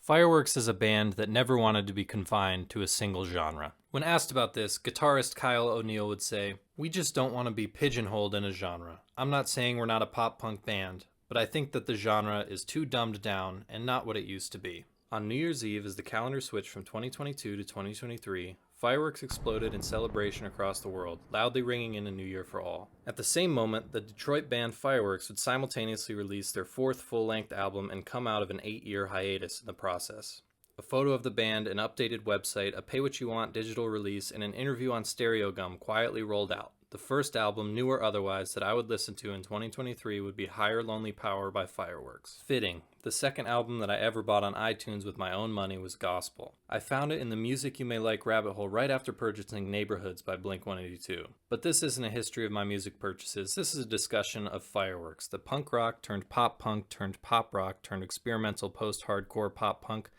Fireworks is a band that never wanted to be confined to a single genre. When asked about this, guitarist Kyle O'Neill would say, "We just don't want to be pigeonholed in a genre. I'm not saying we're not a pop punk band, but I think that the genre is too dumbed down and not what it used to be." On New Year's Eve, as the calendar switched from 2022 to 2023, fireworks exploded in celebration across the world, loudly ringing in a new year for all. At the same moment, the Detroit band Fireworks would simultaneously release their fourth full-length album and come out of an 8-year hiatus in the process. A photo of the band, an updated website, a pay-what-you-want digital release, and an interview on Stereo Gum quietly rolled out. The first album, new or otherwise, that I would listen to in 2023 would be Higher Lonely Power by Fireworks. Fitting. The second album that I ever bought on iTunes with my own money was Gospel. I found it in the Music You May Like rabbit hole right after purchasing Neighborhoods by Blink-182. But this isn't a history of my music purchases, this is a discussion of Fireworks, the punk rock turned pop punk turned pop rock turned experimental post-hardcore pop punk.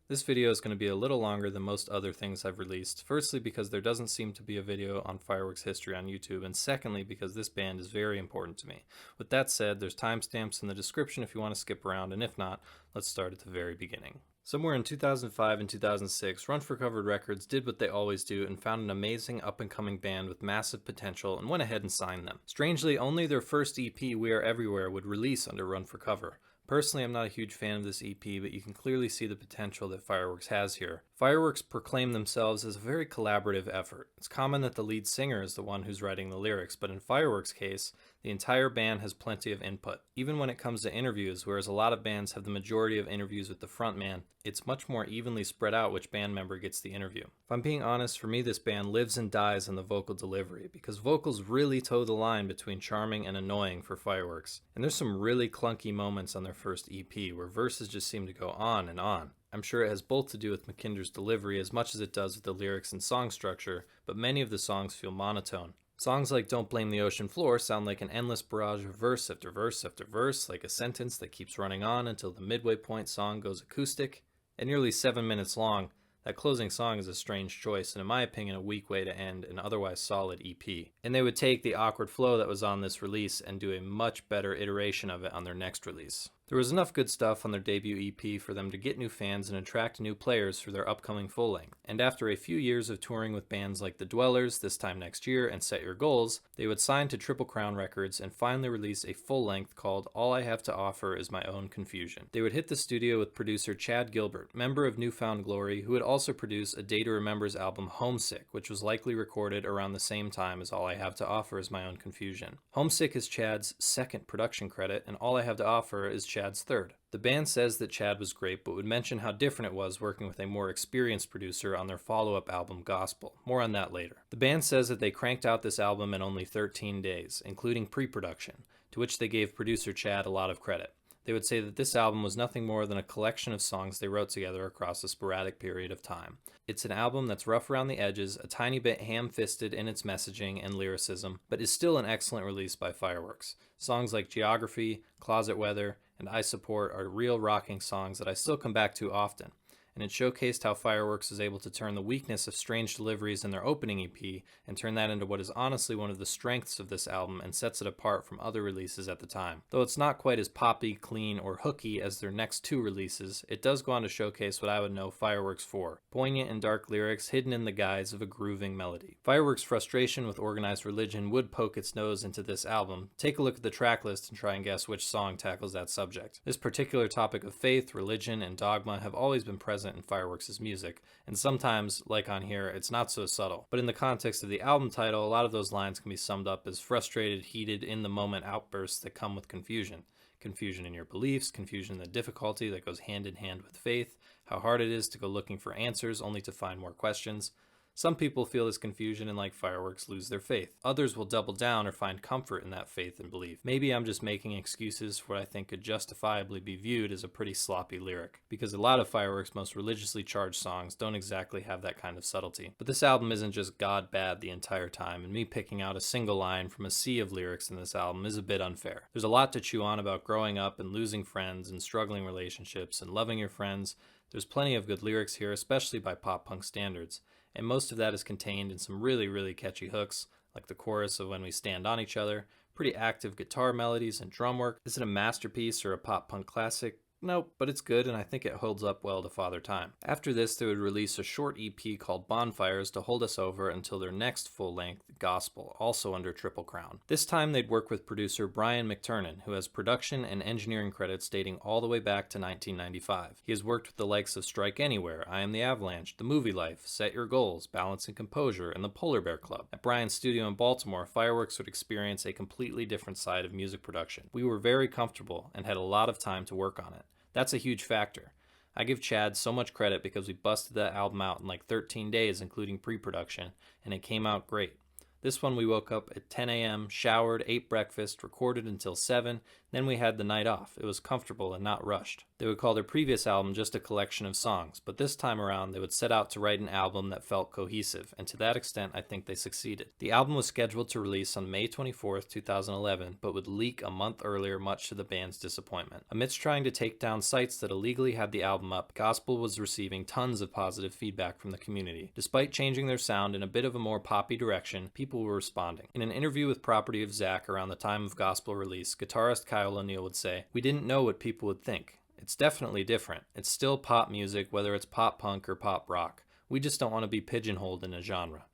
This video is going to be a little longer than most other things I've released, firstly because there doesn't seem to be a video on Fireworks history on YouTube, and secondly because this band is very important to me. With that said, there's timestamps in the description if you want to skip around, and if not, let's start at the very beginning. Somewhere in 2005 and 2006, Run for Covered Records did what they always do and found an amazing up-and-coming band with massive potential and went ahead and signed them. Strangely, only their first EP, We Are Everywhere, would release under Run for Cover. Personally, I'm not a huge fan of this EP, but you can clearly see the potential that Fireworks has here. Fireworks proclaim themselves as a very collaborative effort. It's common that the lead singer is the one who's writing the lyrics, but in Fireworks' case, the entire band has plenty of input. Even when it comes to interviews, whereas a lot of bands have the majority of interviews with the frontman, it's much more evenly spread out which band member gets the interview. If I'm being honest, for me this band lives and dies on the vocal delivery, because vocals really toe the line between charming and annoying for Fireworks. And there's some really clunky moments on their first EP where verses just seem to go on and on. I'm sure it has both to do with Mackinder's delivery as much as it does with the lyrics and song structure, but many of the songs feel monotone. Songs like Don't Blame the Ocean Floor sound like an endless barrage of verse after verse after verse, like a sentence that keeps running on until the midway point song goes acoustic. At nearly 7 minutes long, that closing song is a strange choice, and in my opinion a weak way to end an otherwise solid EP. And they would take the awkward flow that was on this release and do a much better iteration of it on their next release. There was enough good stuff on their debut EP for them to get new fans and attract new players for their upcoming full-length. And after a few years of touring with bands like The Dwellers, This Time Next Year, and Set Your Goals, they would sign to Triple Crown Records and finally release a full-length called All I Have to Offer Is My Own Confusion. They would hit the studio with producer Chad Gilbert, member of Newfound Glory, who would also produce A Day to Remember's album Homesick, which was likely recorded around the same time as All I Have to Offer Is My Own Confusion. Homesick is Chad's second production credit, and All I Have to Offer is Chad's third. The band says that Chad was great, but would mention how different it was working with a more experienced producer on their follow-up album Gospel. More on that later. The band says that they cranked out this album in only 13 days, including pre-production, to which they gave producer Chad a lot of credit. They would say that this album was nothing more than a collection of songs they wrote together across a sporadic period of time. It's an album that's rough around the edges, a tiny bit ham-fisted in its messaging and lyricism, but is still an excellent release by Fireworks. Songs like Geography, Closet Weather, and I Support are real rocking songs that I still come back to often. And it showcased how Fireworks was able to turn the weakness of strange deliveries in their opening EP and turn that into what is honestly one of the strengths of this album and sets it apart from other releases at the time. Though it's not quite as poppy, clean, or hooky as their next two releases, it does go on to showcase what I would know Fireworks for: poignant and dark lyrics hidden in the guise of a grooving melody. Fireworks' frustration with organized religion would poke its nose into this album. Take a look at the track list and try and guess which song tackles that subject. This particular topic of faith, religion, and dogma have always been present in Fireworks' music, and sometimes, like on here, it's not so subtle. But in the context of the album title, a lot of those lines can be summed up as frustrated, heated, in-the-moment outbursts that come with confusion. Confusion in your beliefs, confusion in the difficulty that goes hand in hand with faith, how hard it is to go looking for answers only to find more questions. Some people feel this confusion and, like Fireworks, lose their faith. Others will double down or find comfort in that faith and belief. Maybe I'm just making excuses for what I think could justifiably be viewed as a pretty sloppy lyric, because a lot of Fireworks' most religiously charged songs don't exactly have that kind of subtlety. But this album isn't just God bad the entire time, and me picking out a single line from a sea of lyrics in this album is a bit unfair. There's a lot to chew on about growing up and losing friends and struggling relationships and loving your friends. There's plenty of good lyrics here, especially by pop punk standards. And most of that is contained in some really catchy hooks, like the chorus of When We Stand on Each Other, pretty active guitar melodies and drum work. Is it a masterpiece or a pop punk classic? Nope, but it's good and I think it holds up well to Father Time. After this, they would release a short EP called Bonfires to hold us over until their next full-length, Gospel, also under Triple Crown. This time they'd work with producer Brian McTernan, who has production and engineering credits dating all the way back to 1995. He has worked with the likes of Strike Anywhere, I Am the Avalanche, The Movie Life, Set Your Goals, Balance and Composure, and the Polar Bear Club. At Brian's studio in Baltimore, Fireworks would experience a completely different side of music production. We were very comfortable and had a lot of time to work on it. That's a huge factor. I give Chad so much credit because we busted that album out in like 13 days, including pre-production, and it came out great. This one we woke up at 10 a.m., showered, ate breakfast, recorded until 7, then we had the night off. It was comfortable and not rushed. They would call their previous album just a collection of songs, but this time around they would set out to write an album that felt cohesive, and to that extent I think they succeeded. The album was scheduled to release on May 24th, 2011, but would leak a month earlier, much to the band's disappointment. Amidst trying to take down sites that illegally had the album up, Gospel was receiving tons of positive feedback from the community. Despite changing their sound in a bit of a more poppy direction, people were responding. In an interview with Property of Zach around the time of Gospel release, guitarist Kyle O'Neill would say, "We didn't know what people would think. It's definitely different. It's still pop music, whether it's pop punk or pop rock. We just don't want to be pigeonholed in a genre."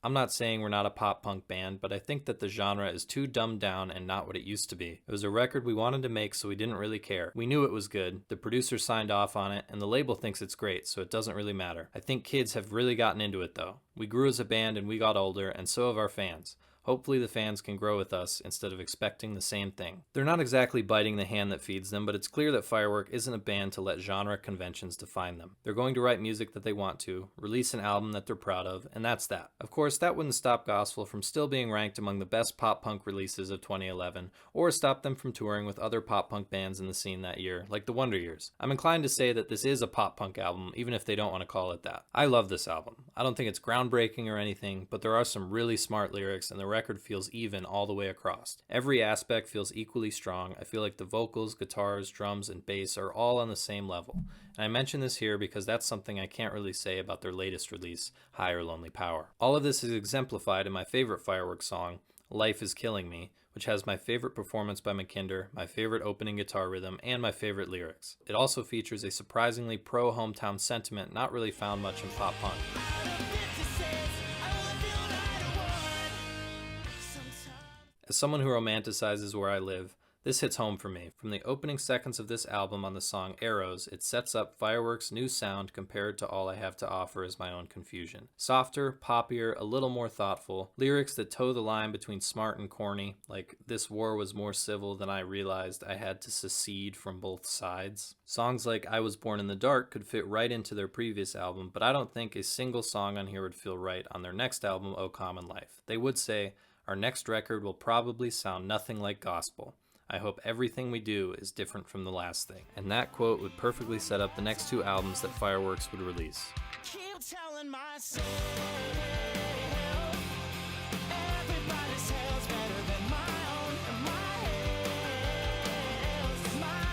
I'm not saying we're not a pop punk band, but I think that the genre is too dumbed down and not what it used to be. It was a record we wanted to make, so we didn't really care. We knew it was good, the producer signed off on it, and the label thinks it's great, so it doesn't really matter. I think kids have really gotten into it though. We grew as a band and we got older, and so have our fans. Hopefully the fans can grow with us instead of expecting the same thing. They're not exactly biting the hand that feeds them, but it's clear that Firework isn't a band to let genre conventions define them. They're going to write music that they want to, release an album that they're proud of, and that's that. Of course, that wouldn't stop Gospel from still being ranked among the best pop-punk releases of 2011, or stop them from touring with other pop-punk bands in the scene that year, like the Wonder Years. I'm inclined to say that this is a pop-punk album, even if they don't want to call it that. I love this album. I don't think it's groundbreaking or anything, but there are some really smart lyrics, and the record feels even all the way across. Every aspect feels equally strong. I feel like the vocals, guitars, drums, and bass are all on the same level. And I mention this here because that's something I can't really say about their latest release, Higher Lonely Power. All of this is exemplified in my favorite Fireworks song, Life Is Killing Me, which has my favorite performance by McKinder, my favorite opening guitar rhythm, and my favorite lyrics. It also features a surprisingly pro-hometown sentiment not really found much in pop punk. As someone who romanticizes where I live, this hits home for me. From the opening seconds of this album on the song Arrows, it sets up Fireworks' new sound compared to all I have to offer as my own confusion. Softer, poppier, a little more thoughtful, lyrics that toe the line between smart and corny, like "This war was more civil than I realized I had to secede from both sides." Songs like I Was Born in the Dark could fit right into their previous album, but I don't think a single song on here would feel right on their next album, O Common Life. They would say, "Our next record will probably sound nothing like Gospel. I hope everything we do is different from the last thing." And that quote would perfectly set up the next two albums that Fireworks would release. Keep telling myself, everybody's hell's better than my own, and my hell's my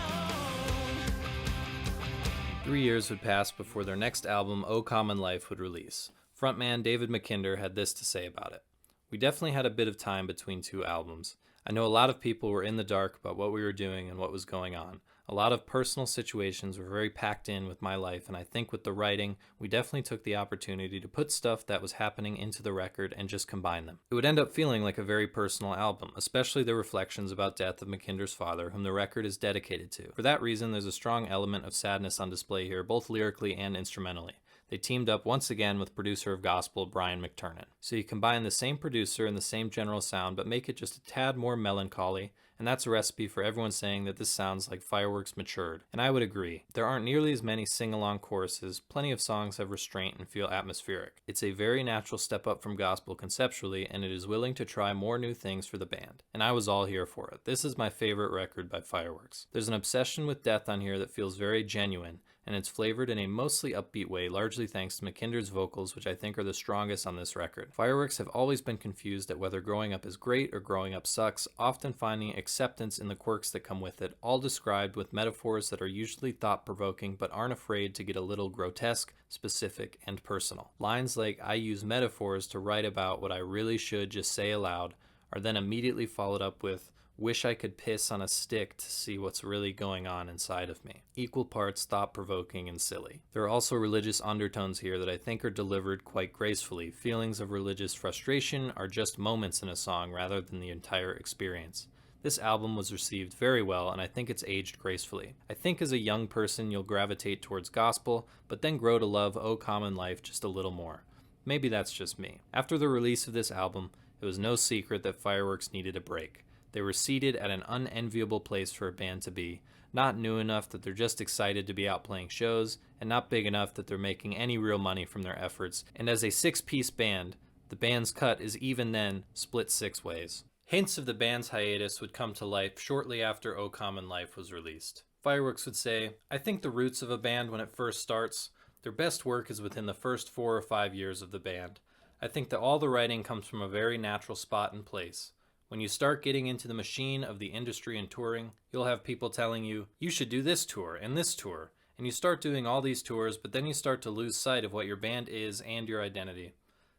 own. 3 years would pass before their next album, O Common Life, would release. Frontman David McKinder had this to say about it. "We definitely had a bit of time between two albums. I know a lot of people were in the dark about what we were doing and what was going on. A lot of personal situations were very packed in with my life, and I think with the writing, we definitely took the opportunity to put stuff that was happening into the record and just combine them. It would end up feeling like a very personal album, especially the reflections about death of McKinder's father, whom the record is dedicated to. For that reason, there's a strong element of sadness on display here, both lyrically and instrumentally. They teamed up once again with producer of Gospel, Brian McTernan. So you combine the same producer and the same general sound, but make it just a tad more melancholy, and that's a recipe for everyone saying that this sounds like Fireworks matured. And I would agree. There aren't nearly as many sing-along choruses, plenty of songs have restraint and feel atmospheric. It's a very natural step up from Gospel conceptually, and it is willing to try more new things for the band. And I was all here for it. This is my favorite record by Fireworks. There's an obsession with death on here that feels very genuine, and it's flavored in a mostly upbeat way, largely thanks to McKinder's vocals, which I think are the strongest on this record. Fireworks have always been confused at whether growing up is great or growing up sucks, often finding acceptance in the quirks that come with it, all described with metaphors that are usually thought-provoking but aren't afraid to get a little grotesque, specific, and personal. Lines like, "I use metaphors to write about what I really should just say aloud," are then immediately followed up with, wish I could piss on a stick to see what's really going on inside of me. Equal parts thought-provoking and silly. There are also religious undertones here that I think are delivered quite gracefully. Feelings of religious frustration are just moments in a song rather than the entire experience. This album was received very well, and I think it's aged gracefully. I think as a young person you'll gravitate towards gospel, but then grow to love O Common Life just a little more. Maybe that's just me. After the release of this album, it was no secret that Fireworks needed a break. They were seated at an unenviable place for a band to be, not new enough that they're just excited to be out playing shows, and not big enough that they're making any real money from their efforts, and as a six-piece band, the band's cut is even then split 6 ways. Hints of the band's hiatus would come to life shortly after O Common Life was released. Fireworks would say, "I think the roots of a band when it first starts, their best work is within the first 4 or 5 years of the band. I think that all the writing comes from a very natural spot and place. When you start getting into the machine of the industry and touring, you'll have people telling you, you should do this tour and this tour, and you start doing all these tours, but then you start to lose sight of what your band is and your identity.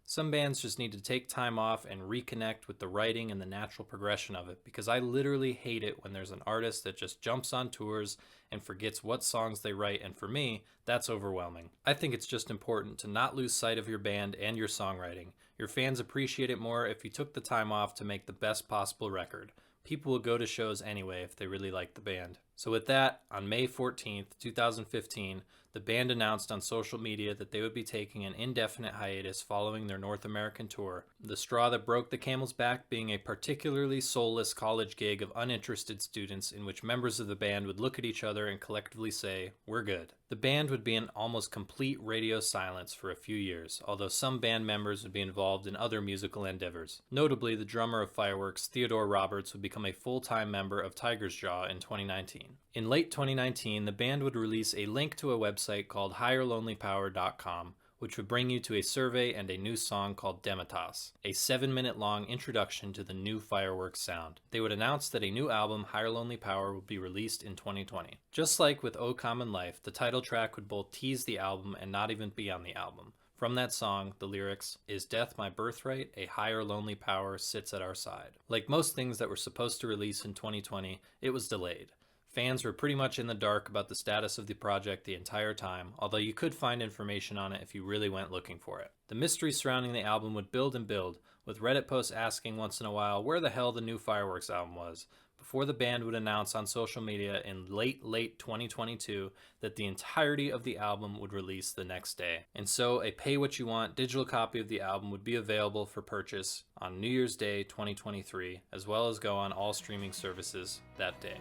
Some bands just need to take time off and reconnect with the writing and the natural progression of it, because I literally hate it when there's an artist that just jumps on tours and forgets what songs they write, and for me, that's overwhelming. I think it's just important to not lose sight of your band and your songwriting. Your fans appreciate it more if you took the time off to make the best possible record. People will go to shows anyway if they really like the band." So with that, on May 14th, 2015, the band announced on social media that they would be taking an indefinite hiatus following their North American tour, the straw that broke the camel's back being a particularly soulless college gig of uninterested students in which members of the band would look at each other and collectively say, "We're good." The band would be in almost complete radio silence for a few years, although some band members would be involved in other musical endeavors. Notably, the drummer of Fireworks, Theodore Roberts, would become a full-time member of Tiger's Jaw in 2019. In late 2019, the band would release a link to a website called higherlonelypower.com, which would bring you to a survey and a new song called Dematas, a 7-minute long introduction to the new Fireworks sound. They would announce that a new album, Higher Lonely Power, would be released in 2020. Just like with O Common Life, the title track would both tease the album and not even be on the album. From that song, the lyrics, "Is death my birthright? A higher lonely power sits at our side." Like most things that were supposed to release in 2020, it was delayed. Fans were pretty much in the dark about the status of the project the entire time, although you could find information on it if you really went looking for it. The mystery surrounding the album would build and build, with Reddit posts asking once in a while where the hell the new Fireworks album was, before the band would announce on social media in late 2022 that the entirety of the album would release the next day. And so a pay-what-you-want digital copy of the album would be available for purchase on New Year's Day 2023, as well as go on all streaming services that day.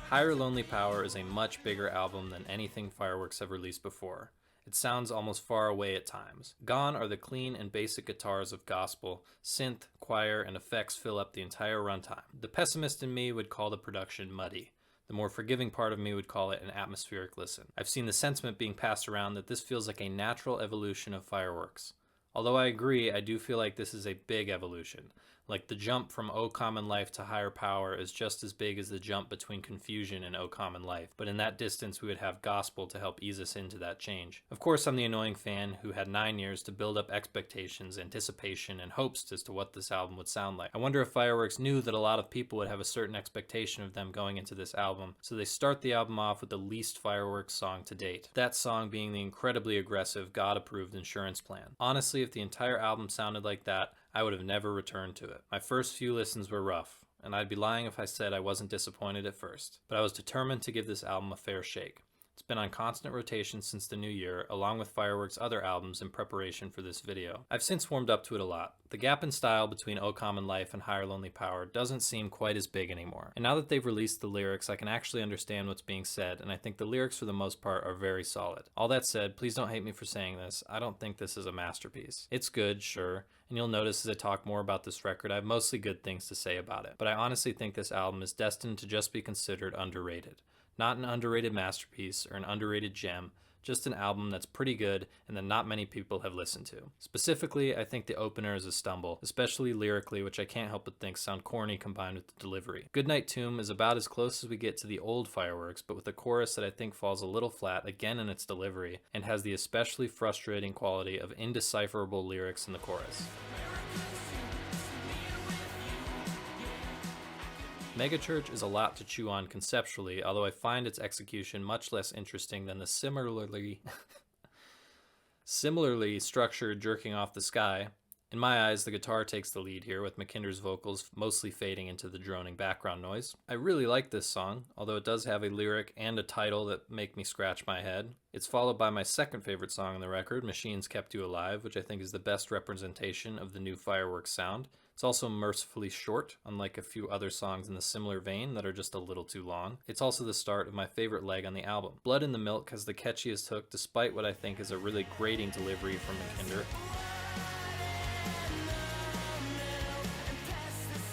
Higher Lonely Power is a much bigger album than anything Fireworks have released before. It sounds almost far away at times. Gone are the clean and basic guitars of gospel. Synth, choir, and effects fill up the entire runtime. The pessimist in me would call the production muddy. The more forgiving part of me would call it an atmospheric listen. I've seen the sentiment being passed around that this feels like a natural evolution of Fireworks. Although I agree, I do feel like this is a big evolution. Like the jump from O Common Life to Higher Power is just as big as the jump between Confusion and O Common Life, but in that distance we would have gospel to help ease us into that change. Of course, I'm the annoying fan who had 9 years to build up expectations, anticipation, and hopes as to what this album would sound like. I wonder if Fireworks knew that a lot of people would have a certain expectation of them going into this album, so they start the album off with the least Fireworks song to date. That song being the incredibly aggressive, God-approved Insurance Plan. Honestly, if the entire album sounded like that, I would have never returned to it. My first few listens were rough, and I'd be lying if I said I wasn't disappointed at first. But I was determined to give this album a fair shake. It's been on constant rotation since the new year, along with Fireworks' other albums in preparation for this video. I've since warmed up to it a lot. The gap in style between O Common Life and Higher Lonely Power doesn't seem quite as big anymore. And now that they've released the lyrics, I can actually understand what's being said, and I think the lyrics for the most part are very solid. All that said, please don't hate me for saying this. I don't think this is a masterpiece. It's good, sure, and you'll notice as I talk more about this record, I have mostly good things to say about it. But I honestly think this album is destined to just be considered underrated. Not an underrated masterpiece or an underrated gem, Just an album that's pretty good and that not many people have listened to. Specifically, I think the opener is a stumble, especially lyrically, which I can't help but think sound corny combined with the delivery. Goodnight Tomb is about as close as we get to the old Fireworks, but with a chorus that I think falls a little flat again in its delivery and has the especially frustrating quality of indecipherable lyrics in the chorus. Megachurch is a lot to chew on conceptually, although I find its execution much less interesting than the similarly structured Jerking Off the Sky. In my eyes, the guitar takes the lead here, with Mackinder's vocals mostly fading into the droning background noise. I really like this song, although it does have a lyric and a title that make me scratch my head. It's followed by my second favorite song on the record, Machines Kept You Alive, which I think is the best representation of the new Fireworks sound. It's also mercifully short, unlike a few other songs in the similar vein that are just a little too long. It's also the start of my favorite leg on the album. Blood in the Milk has the catchiest hook, despite what I think is a really grating delivery from Mackinder.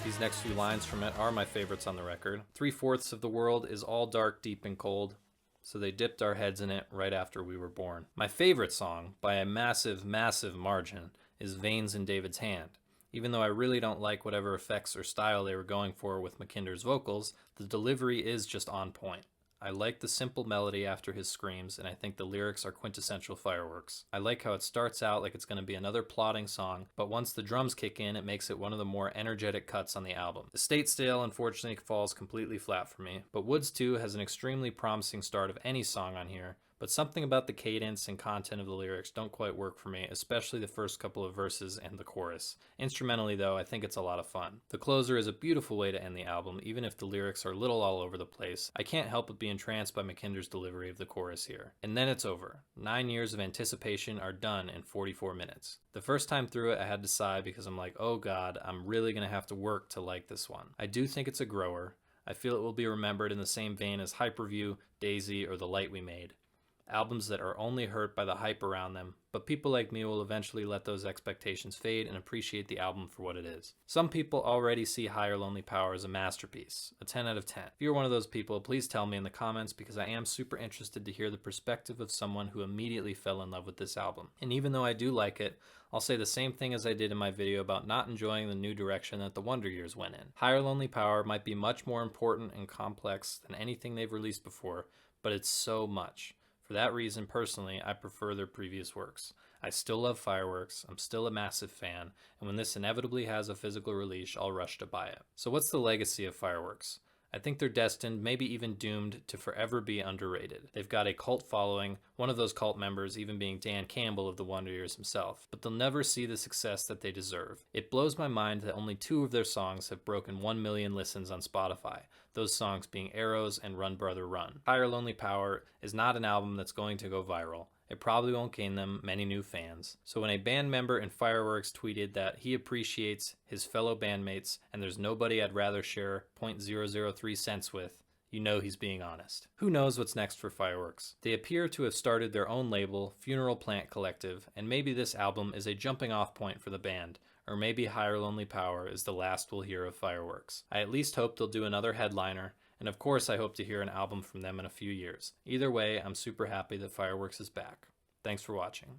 These next few lines from it are my favorites on the record. 3/4 of the world is all dark, deep, and cold, so they dipped our heads in it right after we were born. My favorite song, by a massive, massive margin, is Veins in David's Hand. Even though I really don't like whatever effects or style they were going for with Mackinder's vocals, the delivery is just on point. I like the simple melody after his screams, and I think the lyrics are quintessential Fireworks. I like how it starts out like it's going to be another plodding song, but once the drums kick in, it makes it one of the more energetic cuts on the album. The State Stale unfortunately falls completely flat for me, but Woods 2 has an extremely promising start of any song on here, but something about the cadence and content of the lyrics don't quite work for me, especially the first couple of verses and the chorus. Instrumentally though, I think it's a lot of fun. The closer is a beautiful way to end the album, even if the lyrics are a little all over the place. I can't help but be entranced by Mackinder's delivery of the chorus here. And then it's over. 9 years of anticipation are done in 44 minutes. The first time through it, I had to sigh because I'm like, oh god, I'm really gonna have to work to like this one. I do think it's a grower. I feel it will be remembered in the same vein as Hyperview, Daisy, or The Light We Made. Albums that are only hurt by the hype around them, but people like me will eventually let those expectations fade and appreciate the album for what it is. Some people already see Higher Lonely Power as a masterpiece, a 10 out of 10. If you're one of those people, please tell me in the comments because I am super interested to hear the perspective of someone who immediately fell in love with this album. And even though I do like it, I'll say the same thing as I did in my video about not enjoying the new direction that the Wonder Years went in. Higher Lonely Power might be much more important and complex than anything they've released before, but it's so much. For that reason, personally, I prefer their previous works. I still love Fireworks, I'm still a massive fan, and when this inevitably has a physical release, I'll rush to buy it. So what's the legacy of Fireworks? I think they're destined, maybe even doomed, to forever be underrated. They've got a cult following, one of those cult members even being Dan Campbell of the Wonder Years himself, but they'll never see the success that they deserve. It blows my mind that only 2 of their songs have broken 1 million listens on Spotify, those songs being Arrows and Run Brother Run. Higher Lonely Power is not an album that's going to go viral. It probably won't gain them many new fans. So when a band member in Fireworks tweeted that he appreciates his fellow bandmates and there's nobody I'd rather share 0.003 cents with, you know he's being honest. Who knows what's next for Fireworks? They appear to have started their own label, Funeral Plant Collective, and maybe this album is a jumping off point for the band, or maybe Higher Lonely Power is the last we'll hear of Fireworks. I at least hope they'll do another headliner, and of course I hope to hear an album from them in a few years. Either way, I'm super happy that Fireworks is back. Thanks for watching.